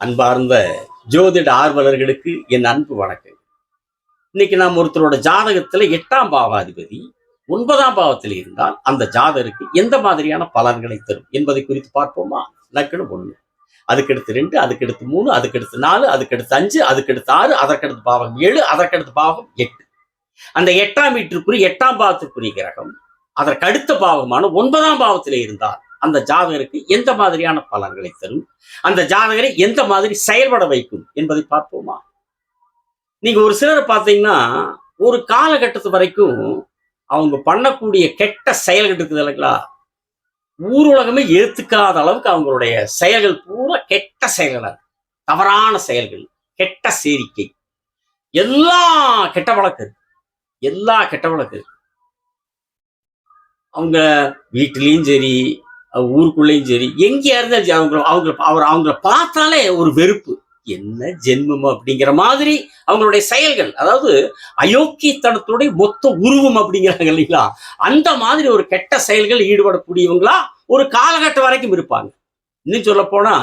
அன்பார்ந்த ஜோதிட ஆர்வலர்களுக்கு என் அன்பு வணக்கம். இன்னைக்கு நாம் ஒருத்தரோட ஜாதகத்துல 8ஆம் பாவாதிபதி 9ஆம் பாவத்தில் இருந்தால் அந்த ஜாதகருக்கு எந்த மாதிரியான பலன்களை தரும் என்பதை குறித்து பார்ப்போமா? லக்னம் 1, அதுக்கடுத்து 2, அதுக்கடுத்து 3, அதுக்கடுத்து 4, அதுக்கடுத்து 5, அதுக்கடுத்து 6, அதற்கடுத்து பாவம் 7, அதற்கடுத்து பாவம் 8. அந்த 8ஆம் வீட்டிற்குரிய 8ஆம் பாவத்திற்குரிய கிரகம் அதற்கு அடுத்த பாவமான 9ஆம் பாவத்திலே இருந்தால் அந்த ஜாதகருக்கு எந்த மாதிரியான பலன்களை தரும், அந்த ஜாதகரை எந்த மாதிரி செயல்பட வைக்கும் என்பதை பார்ப்போமா? நீங்க ஒரு சிலரை பார்த்தீங்கன்னா ஒரு காலகட்டத்து வரைக்கும் அவங்க பண்ணக்கூடிய கெட்ட செயல்கள் இருக்குது இல்லைங்களா, ஊர் உலகமே ஏத்துக்காத அளவுக்கு அவங்களுடைய செயல்கள் பூரா கெட்ட செயல்கள், தவறான செயல்கள், கெட்ட சேரிக்கை, எல்லா கெட்ட வழக்கு, எல்லா கெட்ட வழக்கு. அவங்க வீட்டிலையும் சரி, ஊருக்குள்ளேயும் சரி, எங்கேயா இருந்தாலும் அவங்கள பார்த்தாலே ஒரு வெறுப்பு, என்ன ஜென்மம் அப்படிங்கிற மாதிரி அவங்களுடைய செயல்கள், அதாவது அயோக்கியத்தனத்துடைய மொத்த உருவம் அப்படிங்கிறாங்க இல்லைங்களா, அந்த மாதிரி ஒரு கெட்ட செயல்கள் ஈடுபடக்கூடியவங்களா ஒரு காலகட்டம் வரைக்கும் இருப்பாங்க. இன்னும் சொல்ல போனா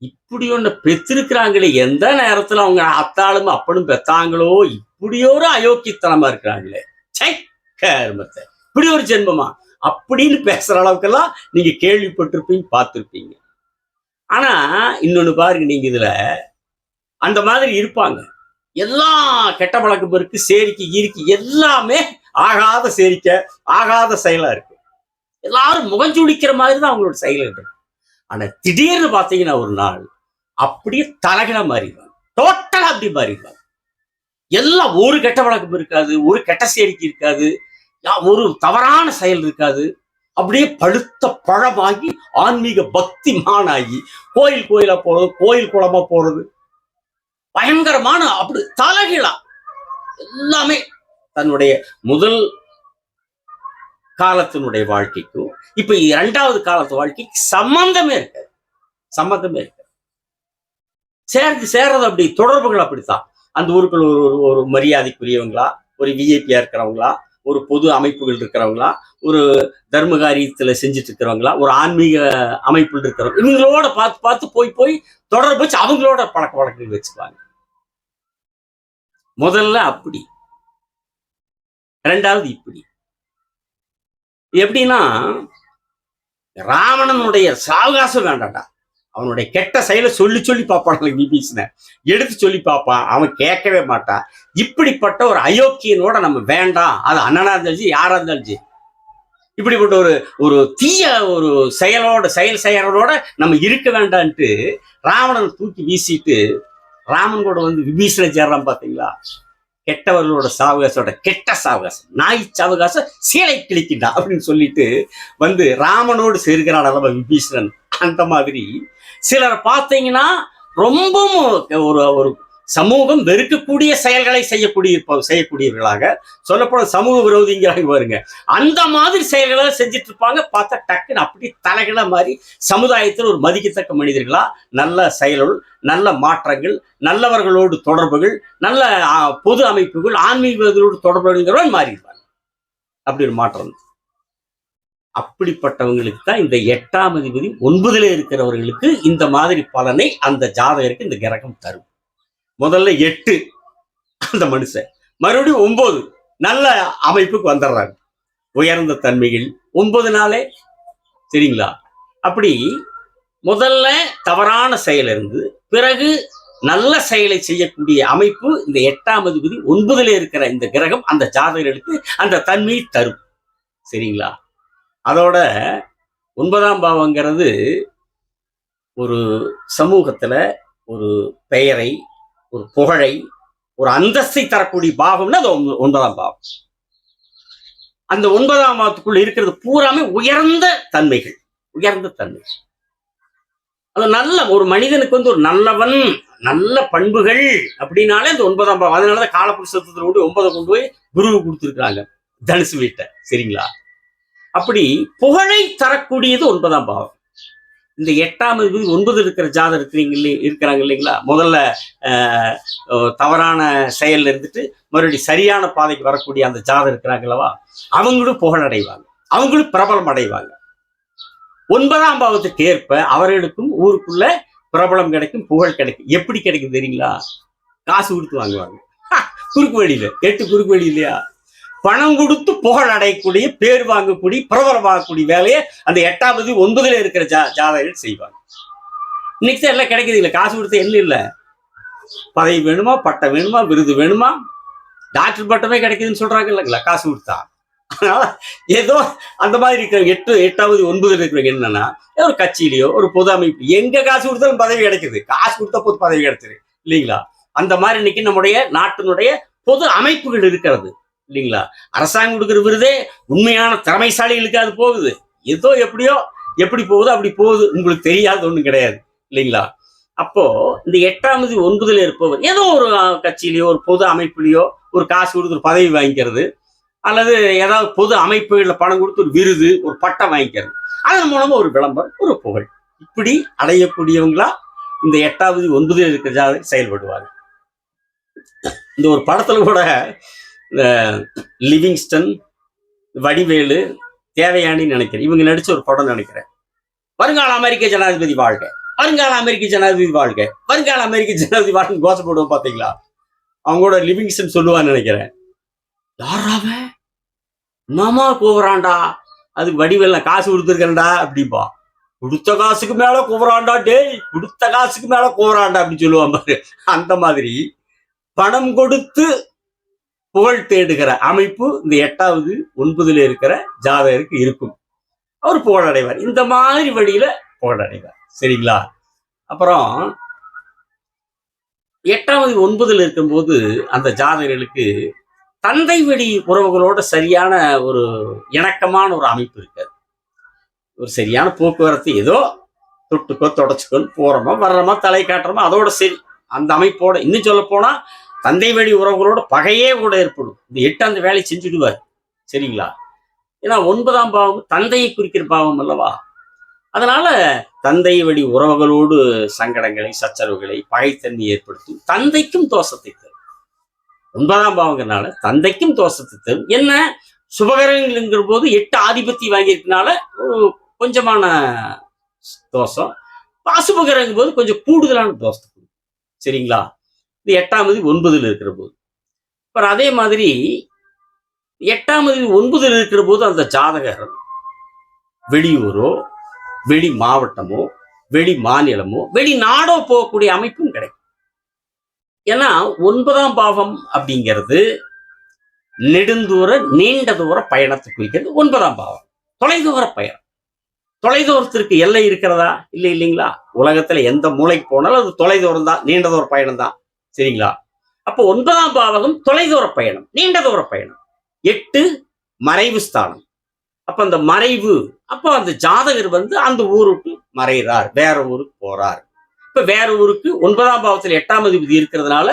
இப்படி ஒண்ணு பெற்றிருக்கிறாங்களே, எந்த நேரத்துல அவங்க அத்தாளும் அப்பனும் பெத்தாங்களோ இப்படி ஒரு அயோக்கியத்தனமா இருக்கிறாங்களே, சை கர்மத்தை, இப்படி ஒரு ஜென்மமா அப்படின்னு பேசுற அளவுக்கெல்லாம் நீங்க கேள்விப்பட்டிருப்பீங்க, பார்த்திருப்பீங்க. ஆனா இன்னொன்னு பாருங்க, நீங்க இதுல அந்த மாதிரி இருப்பாங்க. எல்லா கெட்ட பழக்கம் இருக்கு, சேரிக்கை இருக்கு, எல்லாமே ஆகாத சேரிக்கை, ஆகாத செயலா இருக்கு. எல்லாரும் முகஞ்சுளிக்கிற மாதிரி தான் அவங்களோட செயல் இருக்கு. ஆனா திடீர்னு பாத்தீங்கன்னா ஒரு நாள் அப்படியே தலைகீழா மாறிடுவாங்க, டோட்டலா அப்படி மாறிடுவாங்க. எல்லாம் ஒரு கெட்ட பழக்கம் இருக்காது, ஒரு கெட்ட சேரிக்கை இருக்காது, ஒரு தவறான செயல் இருக்காது. அப்படியே பழுத்த பழமாகி ஆன்மீக பக்தி மானாகி கோயில் கோயிலா போறது, கோயில் குளமா போறது, பயங்கரமான அப்படி தலைகீழா எல்லாமே தன்னுடைய முதல் காலத்தினுடைய வாழ்க்கைக்கும் இப்ப 2வது காலத்து வாழ்க்கைக்கு சம்பந்தமே இருக்காது, சம்பந்தமே இருக்காது. சேர்றது அப்படி, தொடர்புகள் அப்படித்தான். அந்த ஊருக்குள்ள ஒரு மரியாதைக்குரியவங்களா, ஒரு விஐபியா இருக்கிறவங்களா, ஒரு பொது அமைப்புகள் இருக்கிறவங்களா, ஒரு தர்ம காரியத்துல செஞ்சுட்டு இருக்கிறவங்களா, ஒரு ஆன்மீக அமைப்புகள் இருக்கிறவங்க, இவங்களோட பார்த்து பார்த்து போய் தொடர்பு வச்சு அவங்களோட பழக்க வழக்கங்கள் வச்சுக்குவாங்க. முதல்ல அப்படி, 2வது இப்படி. எப்படின்னா ராவணனுடைய சாவகாசம் வேண்டாம்டா, அவனுடைய கெட்ட செயலை சொல்லி சொல்லி பார்ப்பான் விபீஷண, எடுத்து சொல்லி பார்ப்பான், அவன் கேட்கவே மாட்டான். இப்படிப்பட்ட ஒரு அயோக்கியனோட நம்ம வேண்டாம், அது அண்ணனா இருந்தாலும் சரி, யாரா இருந்தாலும் சரி, இப்படிப்பட்ட ஒரு தீய ஒரு செயலோட நம்ம இருக்க வேண்டான்ட்டு ராவணன் தூக்கி வீசிட்டு ராமன் கூட வந்து விபீஷண சேர்றான். பாத்தீங்களா, கெட்டவர்களோட சாவகாசோட கெட்ட சாவகாசம், நாய் சாவகாசம் சீலை கிழிக்கின்றா அப்படின்னு சொல்லிட்டு வந்து ராமனோடு சேர்க்கிறான் அளவு விபீஷணன். அந்த மாதிரி சிலரை பார்த்தீங்கன்னா ரொம்பவும் ஒரு சமூகம் வெறுக்கக்கூடிய செயல்களை செய்யக்கூடியவர்களாக, சொல்லப்போன சமூக விரோதிங்கிறாங்க பாருங்க, அந்த மாதிரி செயல்களை செஞ்சுட்டு இருப்பாங்க. பார்த்தா டக்குன்னு அப்படி தலைகள மாதிரி சமுதாயத்தில் ஒரு மதிக்கத்தக்க மனிதர்களா, நல்ல செயல்கள், நல்ல மாற்றங்கள், நல்லவர்களோடு தொடர்புகள், நல்ல பொது அமைப்புகள், ஆன்மீகங்களோடு தொடர்புகள் மாறிடுவாங்க. அப்படி ஒரு மாற்றம். அப்படிப்பட்டவங்களுக்கு தான் இந்த 8ஆம் அதிபதி 9ல இருக்கிறவர்களுக்கு இந்த மாதிரி பலனை அந்த ஜாதகருக்கு இந்த கிரகம் தரும். முதல்ல 8 அந்த மனுஷன், மறுபடியும் 9 நல்ல அமைப்புக்கு வந்துடுறாங்க, உயர்ந்த தன்மைகள் 9 நாளே, சரிங்களா? அப்படி முதல்ல தவறான செயல் இருந்து பிறகு நல்ல செயலை செய்யக்கூடிய அமைப்பு இந்த 8ஆம் அதிபதி 9ல இருக்கிற இந்த கிரகம் அந்த ஜாதகர்களுக்கு அந்த தன்மையை தரும், சரிங்களா? அதோட 9ஆம் பாவங்கிறது ஒரு சமூகத்துல ஒரு பெயரை, ஒரு புகழை, ஒரு அந்தஸ்தை தரக்கூடிய பாவம்னா அது 9ஆம் பாவம். அந்த 9ஆம் பாவத்துக்குள்ள இருக்கிறது பூராமே உயர்ந்த தன்மைகள், உயர்ந்த தன்மைகள். அது நல்ல ஒரு மனிதனுக்கு வந்து ஒரு நல்லவன், நல்ல பண்புகள் அப்படின்னாலே அந்த 9ஆம் பாவம். அதனாலதான் காலப்புருஷத்துல கொண்டு 9 கொண்டு போய் குருவு கொடுத்துருக்காங்க தனுசு வீட்டை, சரிங்களா? அப்படி புகழை தரக்கூடியது 9ஆம் பாவம். இந்த 8ஆம் அதிபதி 9 இருக்கிற ஜாதகம் இருக்கிறாங்க இல்லைங்களா, முதல்ல தவறான செயல் இருந்துட்டு மறுபடியும் சரியான பாதைக்கு வரக்கூடிய அந்த ஜாதகம் இருக்கிறாங்களவா, அவங்களும் புகழடைவாங்க, அவங்களும் பிரபலம் அடைவாங்க. 9ஆம் பாவத்துக்கு ஏற்ப அவர்களுக்கும் ஊருக்குள்ள பிரபலம் கிடைக்கும், புகழ் கிடைக்கும். எப்படி கிடைக்கும் தெரியுங்களா? காசு கொடுத்து வாங்குவாங்க. குறுக்கு வழியில, 8 குறுக்கு வழி இல்லையா? பணம் கொடுத்து புகழ் அடையக்கூடிய, பேர் வாங்கக்கூடிய, பிரபலம் வாங்கக்கூடிய வேலையை அந்த 8ஆம் தேதி 9ல இருக்கிற ஜாதகர்கள் செய்வாங்க. இன்னைக்கு தான் எல்லாம் கிடைக்குது இல்லை, காசு கொடுத்த என்ன இல்லை. பதவி வேணுமா, பட்டம் வேணுமா, விருது வேணுமா, டாக்டர் பட்டமே கிடைக்குதுன்னு சொல்றாங்க இல்லைங்களா காசு கொடுத்தா. அதனால ஏதோ அந்த மாதிரி இருக்கிறவங்க 8வது 9ல இருக்கிறவங்க என்னன்னா, ஒரு கட்சியிலையோ ஒரு பொது அமைப்பு எங்க காசு கொடுத்தாலும் பதவி கிடைக்குது. காசு கொடுத்தா பொது பதவி கிடைச்சது இல்லைங்களா? அந்த மாதிரி இன்னைக்கு நம்முடைய நாட்டினுடைய பொது அமைப்புகள் இருக்கிறது இல்லைங்களா? அரசாங்கம் கொடுக்குற விருதே உண்மையான திறமைசாலிகளுக்கு அது போகுது. ஏதோ எப்படியோ எப்படி போகுது அப்படி போகுது, உங்களுக்கு தெரியாத ஒண்ணும் கிடையாது இல்லைங்களா? அப்போ இந்த 8ஆம் தேதி 9ல இருப்பவர் ஏதோ ஒரு கட்சியிலையோ ஒரு பொது அமைப்புலையோ ஒரு காசு கொடுத்து ஒரு பதவி வாங்கிக்கிறது, அல்லது ஏதாவது பொது அமைப்புகள்ல பணம் கொடுத்து ஒரு விருது ஒரு பட்டம் வாங்கிக்கிறது, அதன் மூலமா ஒரு விளம்பரம் ஒரு புகழ், இப்படி அடையக்கூடியவங்களா இந்த 8ஆம் தேதி 9ல இருக்கிற ஜாதகர் செயல்படுவாங்க. இந்த ஒரு படத்துல கூட லிவிங்ஸ்டன், வடிவேலு, தேவயானின்னு நினைக்கிறேன், இவங்க நடிச்ச ஒரு படம் நினைக்கிறேன். வருங்கால அமெரிக்க ஜனாதிபதி வாழ்க, வருங்கால அமெரிக்க ஜனாதிபதி வாழ்க, வருங்கால அமெரிக்க ஜனாதிபதி வாழ்க்கை கோஷம் போடுவோம் பாத்தீங்களா? அவங்களோட லிவிங்ஸ்டன் சொல்லுவான்னு நினைக்கிறேன். யாராவே மாமா கூவுறான்டா, அதுக்கு வடிவேல காசு கொடுத்துருக்கேன்டா அப்படிப்பா. கொடுத்த காசுக்கு மேல கூவுறான்டா, டேய் கொடுத்த காசுக்கு மேல கூவுறான்டா அப்படின்னு சொல்லுவான் பாரு. அந்த மாதிரி பணம் கொடுத்து புகழ் தேடுகிற அமைப்பு இந்த 8ஆவது 9ல இருக்கிற ஜாதகருக்கு இருக்கும். அவர் புகழடைவார், இந்த மாதிரி வழியில புகழடைவார். சரிங்களா? அப்புறம் 8ஆவது 9ல இருக்கும்போது அந்த ஜாதகர்களுக்கு தந்தை வழி உறவுகளோட சரியான ஒரு இணக்கமான ஒரு அமைப்பு இருக்காது. ஒரு சரியான போக்குவரத்து, ஏதோ தொட்டுக்கோ தொடச்சுக்கோ போறோமா வர்றோமா தலை காட்டுறோமா அதோட சரி. அந்த அமைப்போட இன்னும் சொல்ல போனா தந்தை வழி உறவுகளோட பகையே கூட ஏற்படும். இந்த 8 அந்த வேலையை செஞ்சுடுவார். சரிங்களா? ஏன்னா 9ஆம் பாவம் தந்தையை குறிக்கிற பாவம் அல்லவா? அதனால தந்தை வழி உறவுகளோடு சங்கடங்களை, சச்சரவுகளை, பகைத்தன்மை ஏற்படுத்தும். தந்தைக்கும் தோஷத்தை தரும். 9ஆம் பாவங்கிறனால தந்தைக்கும் தோஷத்தை தரும். என்ன சுபகரங்கிற போது 8 ஆதிபத்தி வாங்கியிருக்கனால ஒரு கொஞ்சமான தோஷம், அசுபகரங்கும் போது கொஞ்சம் கூடுதலான தோஷத்தை கொடுக்கும். சரிங்களா? இது 8ஆம் தேதி 9ல இருக்கிற போது. அப்புறம் அதே மாதிரி 8ஆம் தேதி 9ல இருக்கிற போது அந்த ஜாதகர் வெளியூரோ, வெளி மாவட்டமோ, வெளி மாநிலமோ, வெளிநாடோ போகக்கூடிய அமைப்பும் கிடைக்கும். ஏன்னா 9ஆம் பாவம் அப்படிங்கிறது நெடுந்தூர நீண்ட தூர பயணத்தை குறிக்கிறது. 9ஆம் பாவம் தொலைதூர பயணம். தொலைதூரத்திற்கு எல்லை இருக்கிறதா? இல்லை இல்லைங்களா? உலகத்துல எந்த மூளைக்கு போனாலும் அது தொலைதூரம் தான், நீண்ட தூர பயணம் தான். சரிங்களா? அப்போ 9ஆம் பாவகம் தொலைதூர பயணம், நீண்ட தூர பயணம். 8 மறைவு ஸ்தானம். அப்ப அந்த மறைவு, அப்போ அந்த ஜாதகர் அந்த ஊருக்கு மறைகிறார், வேற ஊருக்கு போறார். இப்ப வேற ஊருக்கு 9ஆம் பாவத்தில் 8ஆம் அதிபதி இருக்கிறதுனால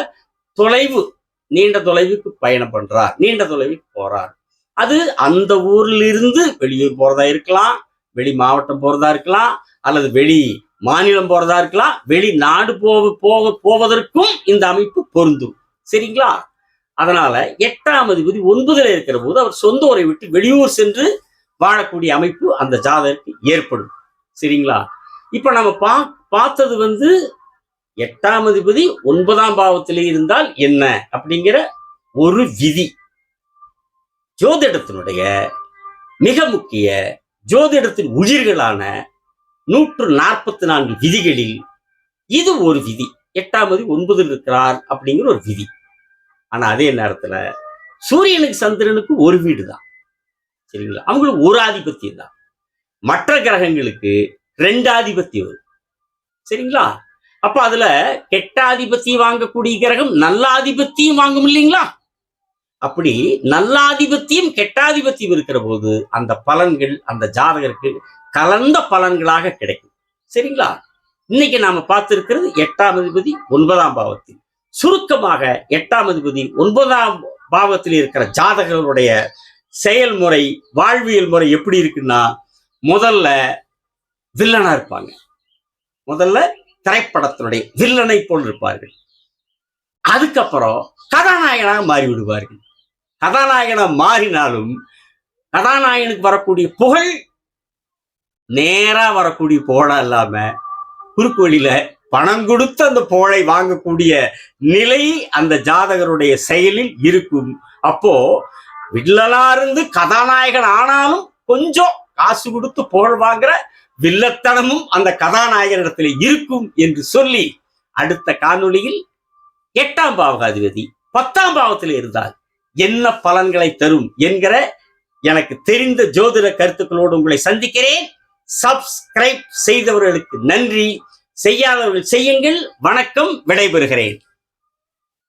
தொலைவு, நீண்ட தொலைவுக்கு பயணம் பண்றார், நீண்ட தொலைவுக்கு போறார். அது அந்த ஊர்ல இருந்து வெளியூர் போறதா இருக்கலாம், வெளி மாவட்டம் போறதா இருக்கலாம், அல்லது வெளி மாநிலம் போறதா இருக்கலாம், வெளிநாடு போவதற்கும் இந்த அமைப்பு பொருந்தும். சரிங்களா? அதனால 8ஆம் அதிபதி 9ல இருக்கிற போது அவர் சொந்த ஊரை விட்டு வெளியூர் சென்று வாழக்கூடிய அமைப்பு அந்த ஜாதகருக்கு ஏற்படும். சரிங்களா? இப்ப நம்ம பார்த்தது 8ஆம் அதிபதி 9ஆம் பாவத்திலே இருந்தால் என்ன அப்படிங்கிற ஒரு விதி. ஜோதிடத்தினுடைய மிக முக்கிய ஜோதிடத்தின் உயிர்களான 144 விதிகளில் இது ஒரு விதி. 8ஆம் அதிபதி 9ல் இருக்கிறார் அப்படிங்கிற ஒரு விதி. ஆனா அதே நேரத்துல சூரியனுக்கு சந்திரனுக்கு ஒரு வீடு தான். சரிங்களா? அவங்களுக்கு ஒரு ஆதிபத்தியம் தான். மற்ற கிரகங்களுக்கு 2 ஆதிபத்தியம் வரும். சரிங்களா? அப்ப அதுல கெட்ட ஆதிபத்தியம் வாங்கக்கூடிய கிரகம் நல்ல ஆதிபத்தியம் வாங்கும் இல்லைங்களா? அப்படி நல்ல ஆதிபத்தியம் கெட்டாதிபத்தியம் இருக்கிற போது அந்த பலன்கள் அந்த ஜாதகருக்கு கலந்த பலன்களாக கிடைக்கும். சரிங்களா? இன்னைக்கு நாம பார்த்திருக்கிறது 8ஆம் அதிபதி 9ஆம் பாவத்தில். சுருக்கமாக 8ஆம் அதிபதி 9ஆம் பாவத்தில் இருக்கிற ஜாதகர்களுடைய செயல்முறை, வாழ்வியல் முறை எப்படி இருக்குன்னா, முதல்ல வில்லனா இருப்பாங்க. முதல்ல திரைப்படத்தினுடைய வில்லனை போல் இருப்பார்கள். அதுக்கப்புறம் கதாநாயகனாக மாறி விடுவார்கள். கதாநாயகனா மாறினாலும் கதாநாயகனுக்கு வரக்கூடிய புகழ் நேரா வரக்கூடிய புகழா இல்லாம குறுக்கு வழியில பணம் கொடுத்து அந்த புகழை வாங்கக்கூடிய நிலை அந்த ஜாதகருடைய செயலில் இருக்கும். அப்போ வில்லனா இருந்து கதாநாயகன் ஆனாலும் கொஞ்சம் காசு கொடுத்து புகழ் வாங்குற வில்லத்தனமும் அந்த கதாநாயகனிடத்தில் இருக்கும் என்று சொல்லி, அடுத்த காணொளியில் 8ஆம் பாவகாதிபதி 10ஆம் பாவத்தில் இருந்தால் என்ன பலன்களை தரும் என்கிற எனக்கு தெரிந்த ஜோதிட கருத்துக்களோடு உங்களை சந்திக்கிறேன். சப்ஸ்கிரைப் செய்தவர்களுக்கு நன்றி, செய்யாதவர்கள் செய்யுங்கள். வணக்கம், விடைபெறுகிறேன்.